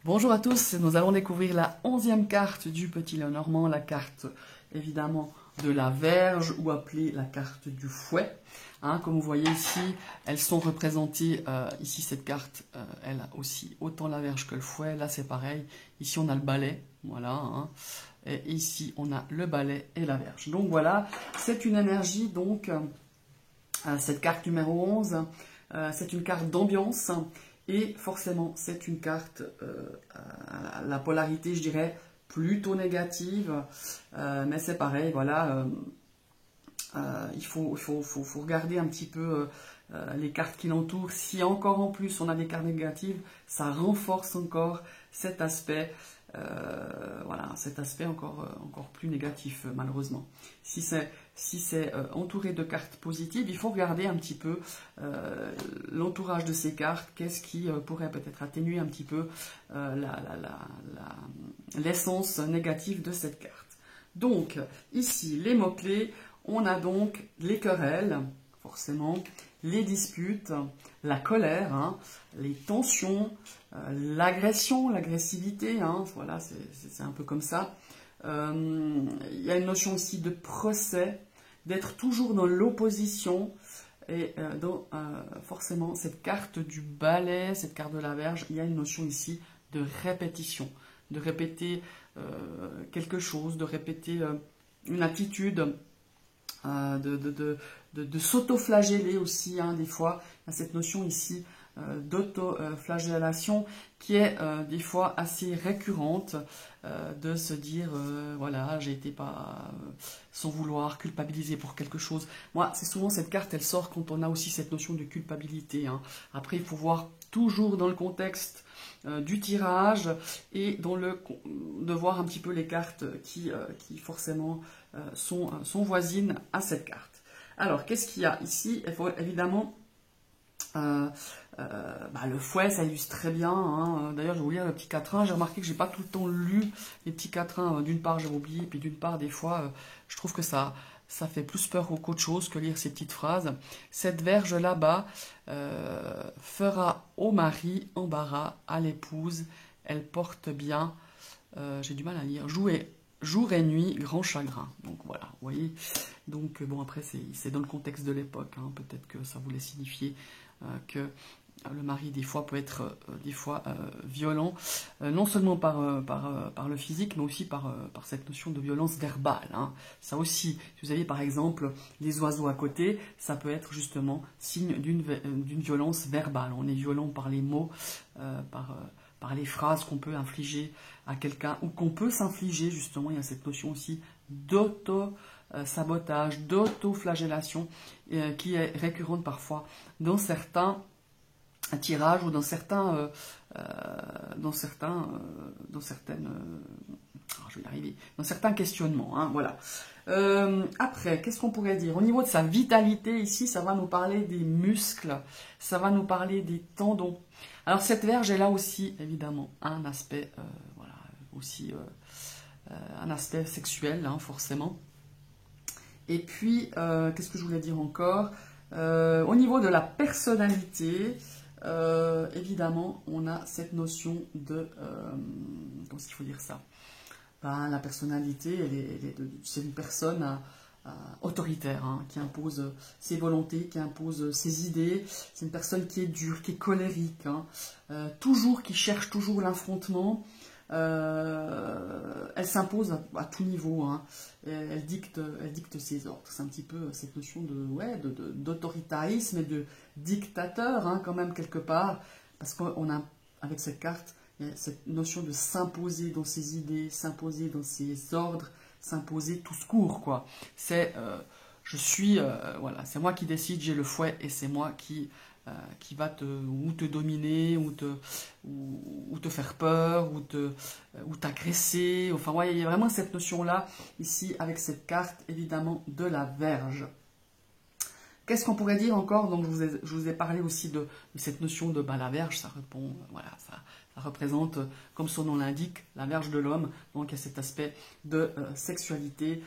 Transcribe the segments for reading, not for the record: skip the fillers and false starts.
Bonjour à tous, nous allons découvrir la 11e carte du Petit Lenormand, la carte évidemment de la Verge ou appelée la carte du fouet. Comme vous voyez ici, elles sont représentées, ici cette carte, elle a aussi autant la Verge que le fouet, là c'est pareil, ici on a le balai, voilà, et ici on a le balai et la Verge. Donc voilà, c'est une énergie, donc cette carte numéro 11, c'est une carte d'ambiance. Et forcément, c'est une carte à la polarité, je dirais, plutôt négative. Mais c'est pareil, voilà. Il faut regarder un petit peu les cartes qui l'entourent. Si encore en plus on a des cartes négatives, ça renforce encore cet aspect. Voilà, cet aspect encore plus négatif, malheureusement. Si c'est entouré de cartes positives, il faut regarder un petit peu l'entourage de ces cartes, qu'est-ce qui pourrait peut-être atténuer un petit peu l'essence négative de cette carte. Donc, ici, les mots-clés, on a donc les querelles, forcément, les disputes, la colère, les tensions, l'agression, l'agressivité, voilà, c'est un peu comme ça. Il y a une notion aussi de procès, d'être toujours dans l'opposition, et forcément cette carte du balai, cette carte de la Verge, il y a une notion ici de répétition, de répéter quelque chose, de répéter une attitude, de s'auto-flageller aussi, des fois. Il y a cette notion ici d'auto-flagellation qui est des fois assez récurrente, de se dire voilà, j'ai été pas sans vouloir culpabilisé pour quelque chose. Moi, c'est souvent cette carte, elle sort quand on a aussi cette notion de culpabilité. Après, il faut voir toujours dans le contexte du tirage et de voir un petit peu les cartes qui forcément sont voisines à cette carte. Alors, qu'est-ce qu'il y a ici? Il faut évidemment le fouet, ça illustre très bien. D'ailleurs, je vais vous lire le petit quatrain. J'ai remarqué que j'ai pas tout le temps lu les petits quatrains. D'une part, j'ai oublié, puis d'une part, des fois, je trouve que ça fait plus peur qu'autre chose que lire ces petites phrases. Cette verge là-bas fera au mari embarras, à l'épouse, elle porte bien. J'ai du mal à lire. Jour et nuit, grand chagrin. Donc voilà, vous voyez. Donc bon, après, c'est dans le contexte de l'époque. Peut-être que ça voulait signifier que le mari, des fois, peut être violent, non seulement par le physique, mais aussi par cette notion de violence verbale. Ça aussi, si vous avez par exemple les oiseaux à côté, ça peut être justement signe d'une violence verbale. On est violent par les mots, par les phrases qu'on peut infliger à quelqu'un, ou qu'on peut s'infliger, justement. Il y a cette notion aussi d'auto-sabotage, d'auto-flagellation, qui est récurrente parfois dans certains tirages ou dans certaines, je vais y arriver, dans certains questionnements, voilà. Après, qu'est-ce qu'on pourrait dire? Au niveau de sa vitalité, ici, ça va nous parler des muscles, ça va nous parler des tendons. Alors, cette verge est là aussi, évidemment, un aspect, voilà, aussi un aspect sexuel, forcément. Et puis, qu'est-ce que je voulais dire encore? Au niveau de la personnalité, évidemment, on a cette notion de... comment est-ce qu'il faut dire ça? La personnalité, c'est une personne autoritaire, qui impose ses volontés, qui impose ses idées. C'est une personne qui est dure, qui est colérique, qui cherche toujours l'affrontement. Elle s'impose à tout niveau, elle dicte ses ordres. C'est un petit peu cette notion d'autoritarisme et de dictateur, quand même, quelque part, parce qu'on a, avec cette carte, il y a cette notion de s'imposer dans ses idées, s'imposer dans ses ordres, s'imposer tout court, quoi. C'est voilà, c'est moi qui décide, j'ai le fouet, et c'est moi qui va te dominer, ou te faire peur, ou t'agresser. Enfin, ouais, il y a vraiment cette notion-là, ici, avec cette carte, évidemment, de la Verge. Qu'est-ce qu'on pourrait dire encore? Donc, je vous ai parlé aussi de cette notion de la Vierge, ça répond, voilà, ça représente, comme son nom l'indique, la Vierge de l'homme. Donc, il y a cet aspect de sexualité,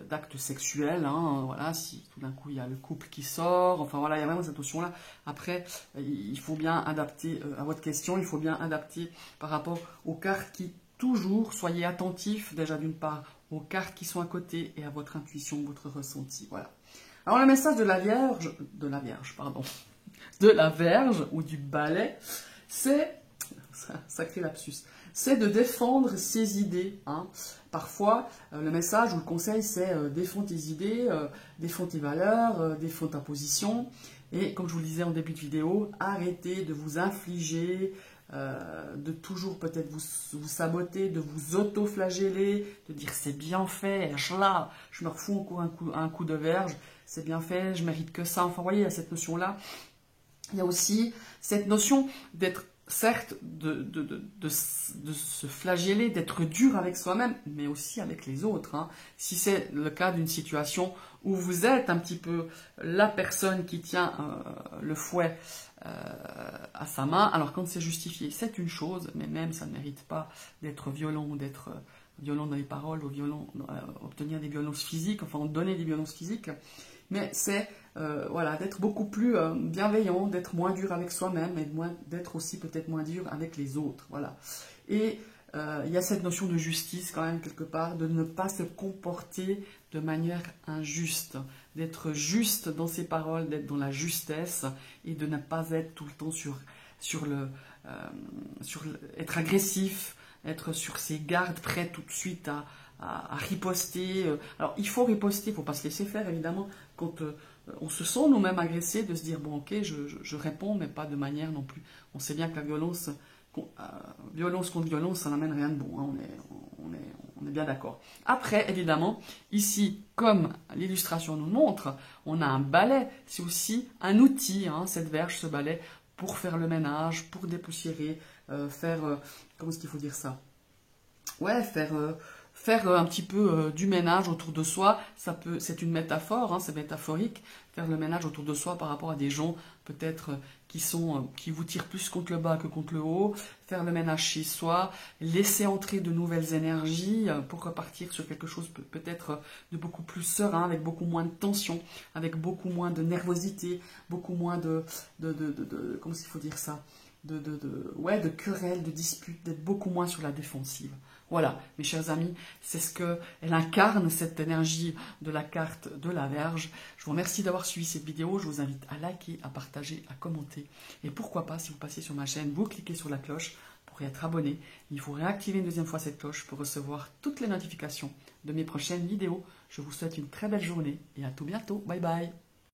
d'acte sexuel. Hein, voilà, si tout d'un coup, il y a le couple qui sort. Enfin, voilà, il y a vraiment cette notion-là. Après, il faut bien adapter à votre question. Il faut bien adapter par rapport aux cartes qui, toujours, soyez attentifs, déjà d'une part, aux cartes qui sont à côté et à votre intuition, votre ressenti. Voilà. Alors, le message de la Vierge, de la Verge ou du balai, c'est, sacré lapsus, c'est de défendre ses idées. Hein. Parfois, le message ou le conseil, c'est défends tes idées, défends tes valeurs, défends ta position. Et comme je vous le disais en début de vidéo, arrêtez de vous infliger, de toujours peut-être vous saboter, de vous auto-flageller, de dire c'est bien fait, je me refous encore un coup de verge, c'est bien fait, je mérite que ça. Enfin, vous voyez, il y a cette notion-là. Il y a aussi cette notion d'être, certes, de se flageller, d'être dur avec soi-même, mais aussi avec les autres. Hein. Si c'est le cas d'une situation où vous êtes un petit peu la personne qui tient le fouet à sa main, alors quand c'est justifié, c'est une chose, mais même ça ne mérite pas d'être violent ou d'être violent dans les paroles, ou violent, obtenir des violences physiques, enfin donner des violences physiques. Mais c'est voilà, d'être beaucoup plus bienveillant, d'être moins dur avec soi-même et d'être aussi peut-être moins dur avec les autres. Voilà. Et il y a cette notion de justice quand même quelque part, de ne pas se comporter de manière injuste, d'être juste dans ses paroles, d'être dans la justesse et de ne pas être tout le temps être agressif, être sur ses gardes, prêt tout de suite à riposter. Alors, il faut riposter, il ne faut pas se laisser faire, évidemment, quand on se sent nous-mêmes agressés, de se dire, bon, ok, je réponds, mais pas de manière non plus. On sait bien que la violence contre violence, ça n'amène rien de bon, hein, on est bien d'accord. Après, évidemment, ici, comme l'illustration nous montre, on a un balai, c'est aussi un outil, hein, cette verge, ce balai, pour faire le ménage, pour dépoussiérer, comment est-ce qu'il faut dire ça? Ouais, faire un petit peu du ménage autour de soi, c'est une métaphore, hein, c'est métaphorique, faire le ménage autour de soi par rapport à des gens peut-être qui vous tirent plus contre le bas que contre le haut, faire le ménage chez soi, laisser entrer de nouvelles énergies pour repartir sur quelque chose peut-être de beaucoup plus serein, avec beaucoup moins de tension, avec beaucoup moins de nervosité, beaucoup moins comment est-ce qu'il faut dire ça, de querelles, de disputes, d'être beaucoup moins sur la défensive. Voilà, mes chers amis, c'est ce qu'elle incarne, cette énergie de la carte de la Vierge. Je vous remercie d'avoir suivi cette vidéo. Je vous invite à liker, à partager, à commenter. Et pourquoi pas, si vous passez sur ma chaîne, vous cliquez sur la cloche pour y être abonné. Il faut réactiver une deuxième fois cette cloche pour recevoir toutes les notifications de mes prochaines vidéos. Je vous souhaite une très belle journée et à tout bientôt. Bye bye.